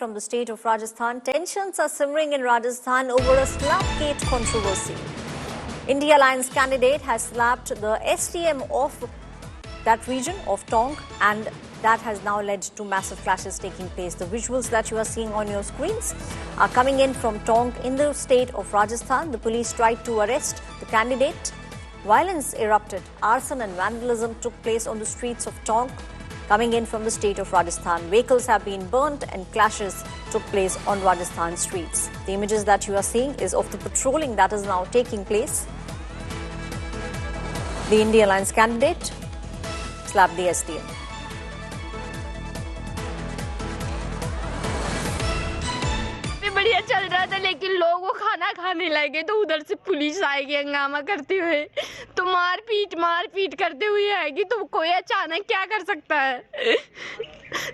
from the state of Rajasthan. Tensions are simmering in Rajasthan over a slapgate controversy. India Alliance candidate has slapped the STM of that region of Tonk, and that has now led to massive clashes taking place. The visuals that you are seeing on your screens are coming in from Tonk in the state of Rajasthan. The police tried to arrest the candidate. Violence erupted. Arson and vandalism took place on the streets of Tonk. Coming in from the state of Rajasthan, vehicles have been burnt and clashes took place on Rajasthan streets. The images that you are seeing is of the patrolling that is now taking place. The India Alliance candidate slapped the STM. बढ़िया चल रहा था, लेकिन लोग वो खाना खाने लगे तो उधर से पुलिस आएगी हंगामा करते हुए, तो मारपीट करते हुए आएगी, तो कोई अचानक क्या कर सकता है।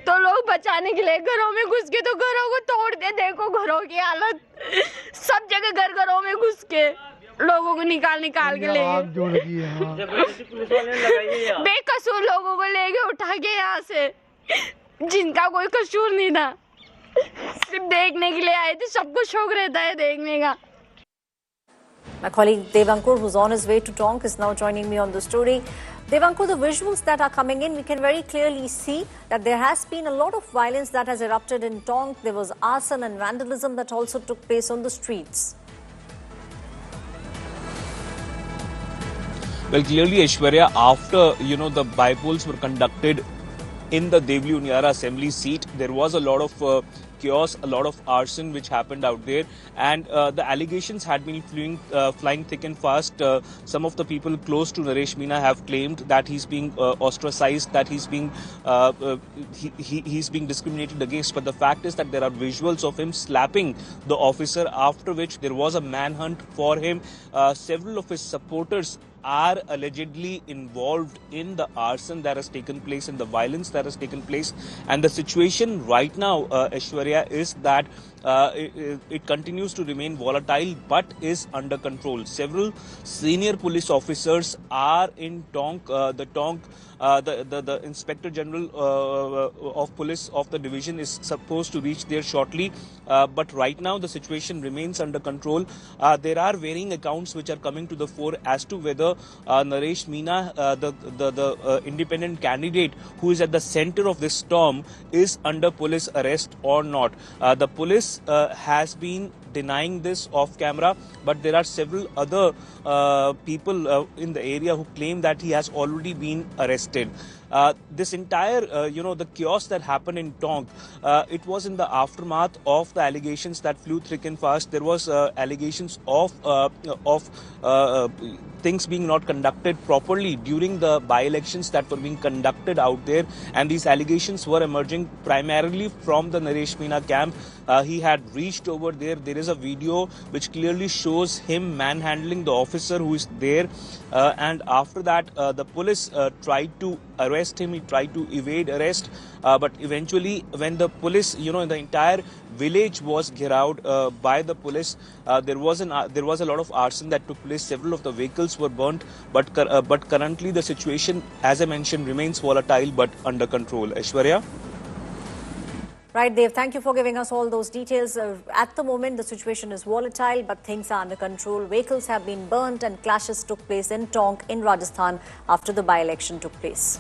तो लोग बचाने के लिए घरों में घुस के तो घरों को तोड़ दे। देखो घरों की हालत, सब जगह घरों में घुस के लोगों को निकाल के ले गए। बेकसूर लोगों को ले गए उठा के यहाँ से, जिनका कोई कसूर नहीं था, सिर्फ देखने के लिए आए थे। सबको शौक रहता है देखने का। My colleague Devankur, who's on his way to Tonk, is now joining me on the story. Devankur, the visuals that are coming in, we can very clearly see that there has been a lot of violence that has erupted in Tonk. There was arson and vandalism that also took place on the streets. Well, clearly, Aishwarya, after, the by-polls were conducted in the Devli-Unyara assembly seat, there was a lot of chaos, a lot of arson which happened out there, and the allegations had been flying thick and fast. Some of the people close to Naresh Meena have claimed that he's being ostracized, that he's being discriminated against. But the fact is that there are visuals of him slapping the officer, after which there was a manhunt for him. Several of his supporters are allegedly involved in the arson that has taken place and the violence that has taken place. And the situation right now, Aishwarya, is that it continues to remain volatile but is under control. Several senior police officers are in Tonk. The Inspector General of Police of the division is supposed to reach there shortly. But right now the situation remains under control. There are varying accounts which are coming to the fore as to whether Naresh Meena, the independent candidate who is at the center of this storm, is under police arrest or not. The police has been denying this off camera, but there are several other people in the area who claim that he has already been arrested. This entire, the chaos that happened in Tonk, it was in the aftermath of the allegations that flew thick and fast. There was allegations of things being not conducted properly during the by-elections that were being conducted out there, and these allegations were emerging primarily from the Naresh Meena camp. He had reached over there. There is a video which clearly shows him manhandling the officer who is there, and after that the police tried to arrest him. He tried to evade arrest, but eventually when the police, the entire village was gheraud by the police, there was a lot of arson that took place. Several of the vehicles were burnt, but currently the situation, as I mentioned, remains volatile but under control. Aishwarya? Right, Dev, thank you for giving us all those details. At the moment, the situation is volatile, but things are under control. Vehicles have been burnt and clashes took place in Tonk in Rajasthan after the by-election took place.